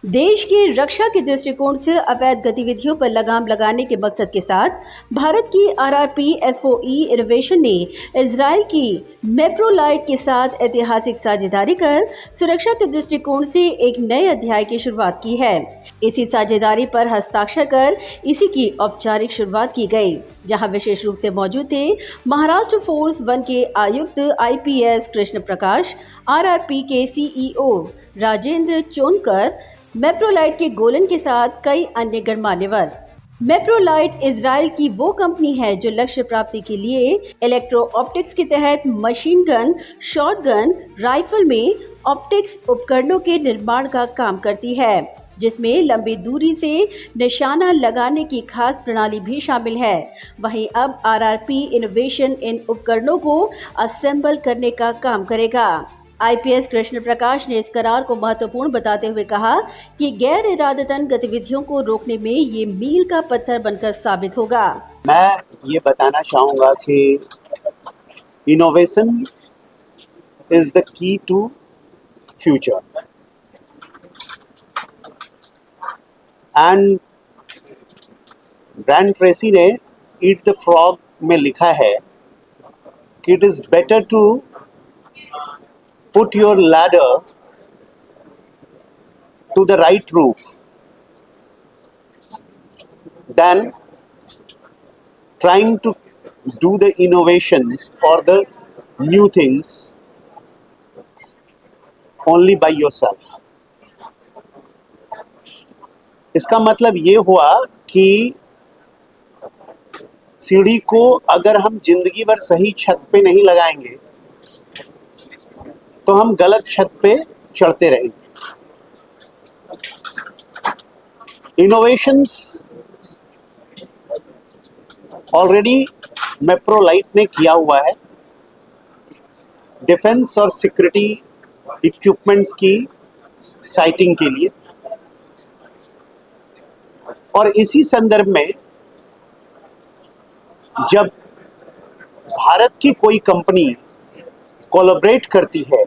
देश की रक्षा के दृष्टिकोण से अवैध गतिविधियों पर लगाम लगाने के मकसद के साथ भारत की आरआरपी एसओई इनोवेशन ने इजराइल की मेप्रोलाइट के साथ ऐतिहासिक साझेदारी कर सुरक्षा के दृष्टिकोण से एक नए अध्याय की शुरुआत की है। इसी साझेदारी पर हस्ताक्षर कर इसी की औपचारिक शुरुआत की गई, जहां विशेष रूप से मौजूद थे महाराष्ट्र फोर्स 1 के आयुक्त आईपीएस कृष्ण प्रकाश, आरआरपी के सीईओ राजेंद्र चोनकर, मेप्रोलाइट के गोलन के साथ कई अन्य गणमान्यवर। मेप्रोलाइट इजराइल की वो कंपनी है जो लक्ष्य प्राप्ति के लिए इलेक्ट्रो ऑप्टिक्स के तहत मशीन गन, शॉटगन, राइफल में ऑप्टिक्स उपकरणों के निर्माण का काम करती है, जिसमें लंबी दूरी से निशाना लगाने की खास प्रणाली भी शामिल है। वहीं अब आरआरपी इनोवेशन इन उपकरणों को असेंबल करने का काम करेगा। आईपीएस कृष्ण प्रकाश ने इस करार को महत्वपूर्ण बताते हुए कहा कि गैर इरादतन गतिविधियों को रोकने में ये मील का पत्थर बनकर साबित होगा। मैं ये बताना चाहूँगा कि innovation is the key to future and Brian Tracy ने ईट द फ्रॉग में लिखा है कि it is better to put your ladder to the right roof than trying to do the innovations or the new things only by yourself. इसका मतलब ये हुआ कि सीढ़ी को अगर हम जिंदगी भर सही छत पे नहीं लगाएंगे तो हम गलत छत पे चढ़ते रहेंगे। इनोवेशंस ऑलरेडी मेप्रोलाइट ने किया हुआ है डिफेंस और सिक्योरिटी इक्विपमेंट्स की साइटिंग के लिए, और इसी संदर्भ में जब भारत की कोई कंपनी कोलैबोरेट करती है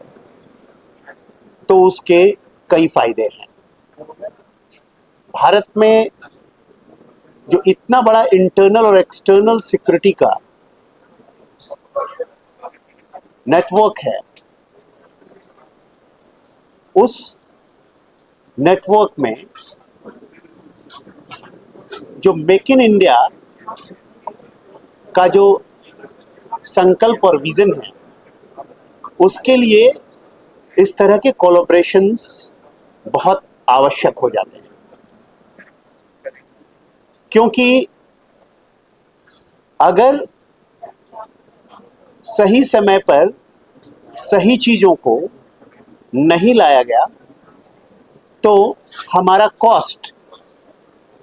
तो उसके कई फायदे हैं। भारत में जो इतना बड़ा इंटरनल और एक्सटर्नल सिक्योरिटी का नेटवर्क है, उस नेटवर्क में जो मेक इन इंडिया का जो संकल्प और विजन है, उसके लिए इस तरह के कोलैबोरेशंस बहुत आवश्यक हो जाते हैं, क्योंकि अगर सही समय पर सही चीजों को नहीं लाया गया तो हमारा कॉस्ट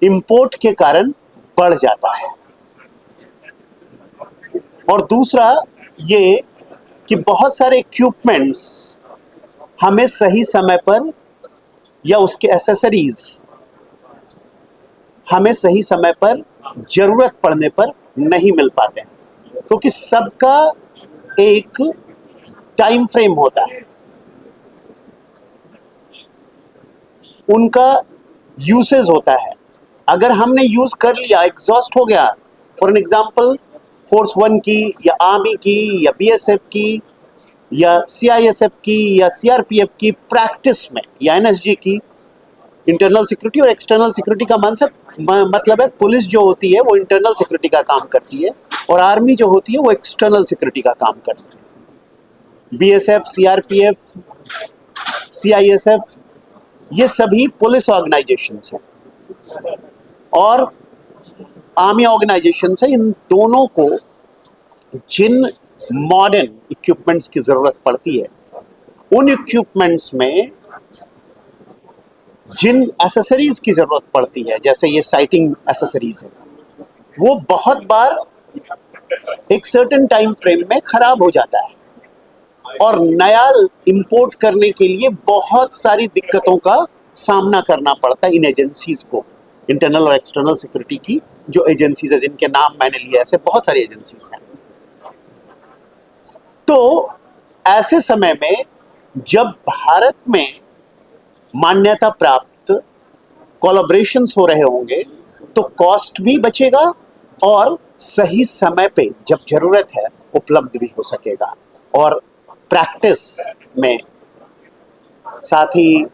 इंपोर्ट के कारण बढ़ जाता है। और दूसरा ये कि बहुत सारे इक्विपमेंट्स हमें सही समय पर या उसके एसेसरीज हमें सही समय पर जरूरत पड़ने पर नहीं मिल पाते हैं, क्योंकि सबका एक टाइम फ्रेम होता है, उनका यूसेज होता है। अगर हमने यूज कर लिया, एग्जॉस्ट हो गया, फॉर एन एग्जांपल फोर्स 1 की या आर्मी की या बीएसएफ की या सीआईएसएफ की या सीआरपीएफ की प्रैक्टिस में या एनएसजी की, इंटरनल सिक्योरिटी और एक्सटर्नल सिक्योरिटी का मतलब है पुलिस जो होती है वो इंटरनल सिक्योरिटी का काम करती है और आर्मी जो होती है वो एक्सटर्नल सिक्योरिटी का काम करती है। बीएसएफ, सीआरपीएफ, सीआईएसएफ ये सभी पुलिस ऑर्गेनाइजेशंस हैं और आर्मी ऑर्गेनाइजेशंस हैं। इन दोनों को जिन मॉडर्न इक्विपमेंट्स की जरूरत पड़ती है, उन इक्विपमेंट्स में जिन एसेसरीज की जरूरत पड़ती है, जैसे ये साइटिंग एसेसरीज है, वो बहुत बार एक सर्टेन टाइम फ्रेम में खराब हो जाता है और नया इंपोर्ट करने के लिए बहुत सारी दिक्कतों का सामना करना पड़ता है इन एजेंसीज को, इंटरनल और एक्सटर्नल सिक्योरिटी की जो एजेंसीज है, जिनके नाम मैंने लिए, ऐसे बहुत सारी एजेंसीज हैं। तो ऐसे समय में जब भारत में मान्यता प्राप्त कोलैबोरेशंस हो रहे होंगे तो कॉस्ट भी बचेगा और सही समय पे जब जरूरत है उपलब्ध भी हो सकेगा। और प्रैक्टिस में साथ ही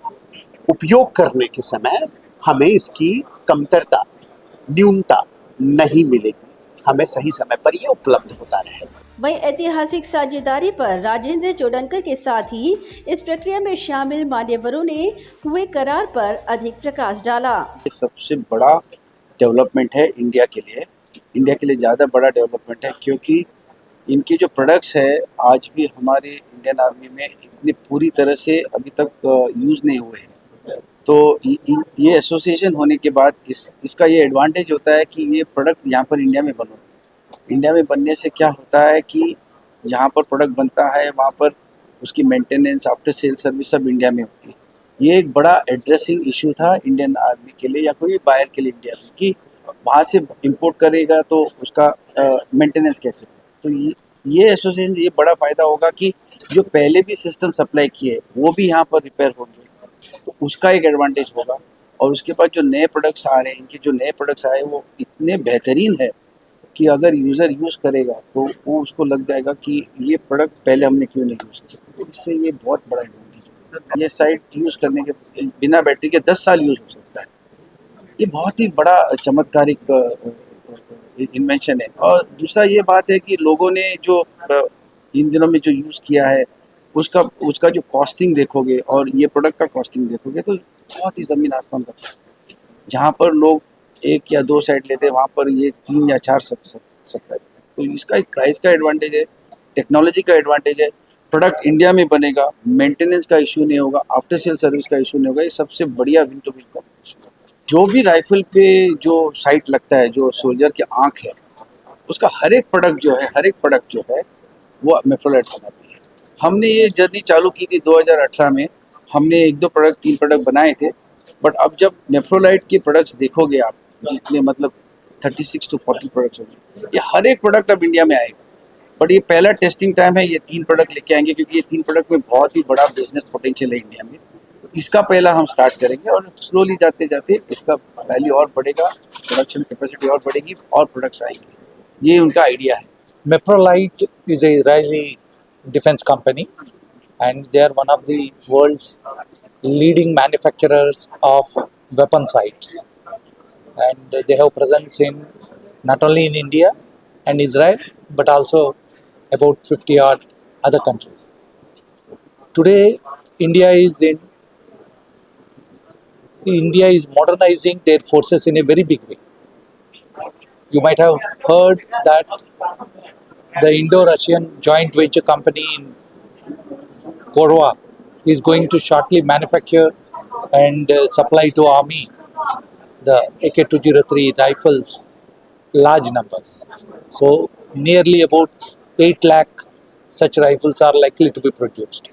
उपयोग करने के समय हमें इसकी कमतरता, न्यूनता नहीं मिलेगी, हमें सही समय पर ये उपलब्ध होता रहेगा। वहीं ऐतिहासिक साझेदारी पर राजेंद्र चोडनकर के साथ ही इस प्रक्रिया में शामिल मान्यवरों ने हुए करार पर अधिक प्रकाश डाला। ये सबसे बड़ा डेवलपमेंट है इंडिया के लिए। इंडिया के लिए ज़्यादा बड़ा डेवलपमेंट है क्योंकि इनके जो प्रोडक्ट्स है आज भी हमारे इंडियन आर्मी में इतनी पूरी तरह से अभी तक यूज़ नहीं हुए हैं। तो ये एसोसिएशन होने के बाद इसका ये एडवांटेज होता है कि ये प्रोडक्ट यहाँ पर इंडिया में बनोगे। इंडिया में बनने से क्या होता है कि जहाँ पर प्रोडक्ट बनता है वहाँ पर उसकी मेंटेनेंस, आफ्टर सेल सर्विस सब इंडिया में होती है। ये एक बड़ा एड्रेसिंग इशू था इंडियन आर्मी के लिए या कोई बायर के लिए इंडिया में कि वहाँ से इंपोर्ट करेगा तो उसका मेंटेनेंस कैसे। तो ये एसोसिएशन ये बड़ा फ़ायदा होगा कि जो पहले भी सिस्टम सप्लाई किए वो भी यहाँ पर रिपेयर होंगे, तो उसका एक एडवांटेज होगा। और उसके बाद जो नए प्रोडक्ट्स आ रहे हैं, इनके जो नए प्रोडक्ट्स आए वो इतने बेहतरीन है कि अगर यूज़र यूज़ करेगा तो वो उसको लग जाएगा कि ये प्रोडक्ट पहले हमने क्यों नहीं यूज़ किया। तो इससे ये बहुत बड़ा एडवांटेज है। ये साइट यूज़ करने के बिना बैटरी के 10 साल यूज़ हो सकता है। ये बहुत ही बड़ा चमत्कारिक इन्वेंशन है। और दूसरा ये बात है कि लोगों ने जो इन दिनों में जो यूज़ किया है उसका जो कॉस्टिंग देखोगे और ये प्रोडक्ट का कॉस्टिंग देखोगे तो बहुत ही ज़मीन आसमान का फर्क है। जहाँ पर लोग 1 या 2 सेट लेते हैं वहाँ पर ये 3 या 4 सकता है। तो इसका एक प्राइस का एडवांटेज है, टेक्नोलॉजी का एडवांटेज है, प्रोडक्ट इंडिया में बनेगा, मेंटेनेंस का इशू नहीं होगा, आफ्टर सेल सर्विस का इशू नहीं होगा। ये सबसे बढ़िया विन टू विन कॉम्बिनेशन है। जो भी राइफल पे जो साइट लगता है, जो सोल्जर की आँख है, उसका हर एक प्रोडक्ट जो है वो मेप्रोलाइट बनाती है। हमने ये जर्नी चालू की थी 2018 में। हमने 1-2 प्रोडक्ट 3 प्रोडक्ट बनाए थे, बट अब जब मेप्रोलाइट के प्रोडक्ट्स देखोगे आप, जितने मतलब 36 to 40 प्रोडक्ट्स होंगे, ये हर एक प्रोडक्ट अब इंडिया में आएगा। बट ये पहला टेस्टिंग टाइम है, ये 3 प्रोडक्ट लेके आएंगे क्योंकि ये 3 प्रोडक्ट में बहुत ही बड़ा बिजनेस पोटेंशियल है इंडिया में। तो इसका पहला हम स्टार्ट करेंगे और स्लोली जाते जाते इसका वैल्यू और बढ़ेगा, प्रोडक्शन कैपेसिटी और बढ़ेगी और प्रोडक्ट्स आएंगे। ये उनका आइडिया है। Meprolite is a Israeli defense company, and they are one of the world's leading manufacturers of weapon sights. And they have presence in not only in India and Israel, but also about 50 odd other countries. Today, India is modernizing their forces in a very big way. You might have heard that the Indo-Russian joint venture company in Korwa is going to shortly manufacture and supply to army the AK-203 rifles, large numbers. So nearly about 8 lakh such rifles are likely to be produced.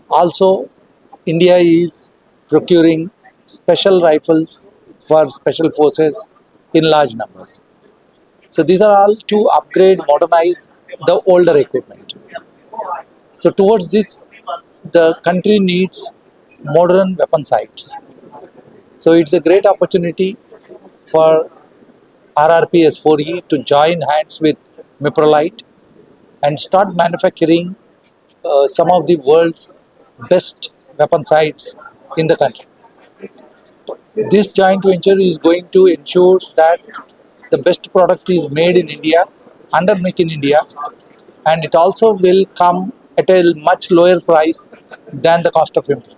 Also, India is procuring special rifles for special forces in large numbers. So these are all to upgrade, modernize the older equipment. So towards this, the country needs modern weapon sights. So it's a great opportunity for RRP S4E to join hands with Meprolite and start manufacturing some of the world's best weapon sights in the country. This joint venture is going to ensure that the best product is made in India, under Make in India, and it also will come at a much lower price than the cost of import.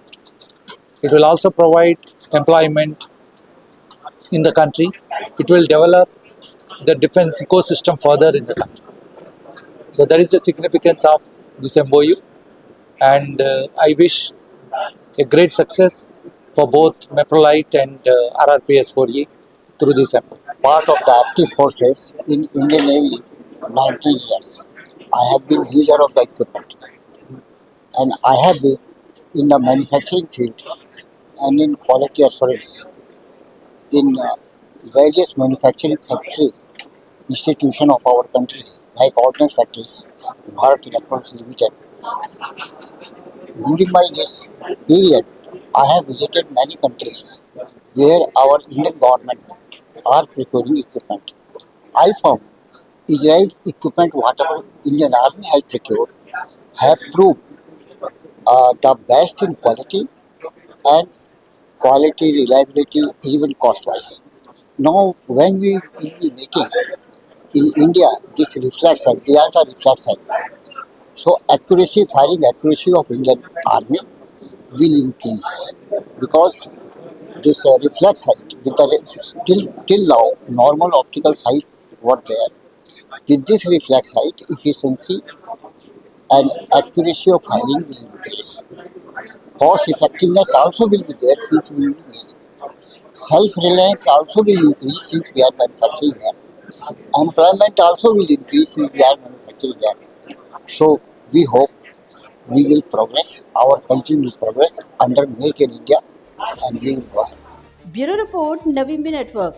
It will also provide employment in the country. It will develop the defense ecosystem further in the country. So that is the significance of this MOU, and I wish a great success for both Meprolite and RRPS4E through this MOU. Part of the active forces in Indian Navy 19 years. I have been user of the equipment, and I have been in the manufacturing field and in quality assurance in various manufacturing factory institution of our country, like ordnance factories, Bharat Electronics Limited. During my this period, I have visited many countries where our Indian government are procuring equipment. I found Israel equipment, whatever Indian Army has procured, have proved the best in quality and quality, reliability, even cost-wise. Now, when we will be making in India this reflex sight, they are the reflex sight. So accuracy, firing accuracy of Indian Army will increase because this reflex sight with the till now normal optical sight were there. With this reflex sight, efficiency and accuracy of firing will increase. Cost effectiveness also will be there since we will be making. Self-reliance also will increase since we are manufacturing here. Employment also will increase since we are manufacturing here. So we hope we will progress, our country will progress under Make in India and we will go ahead. Bureau Report, Navimbi Network.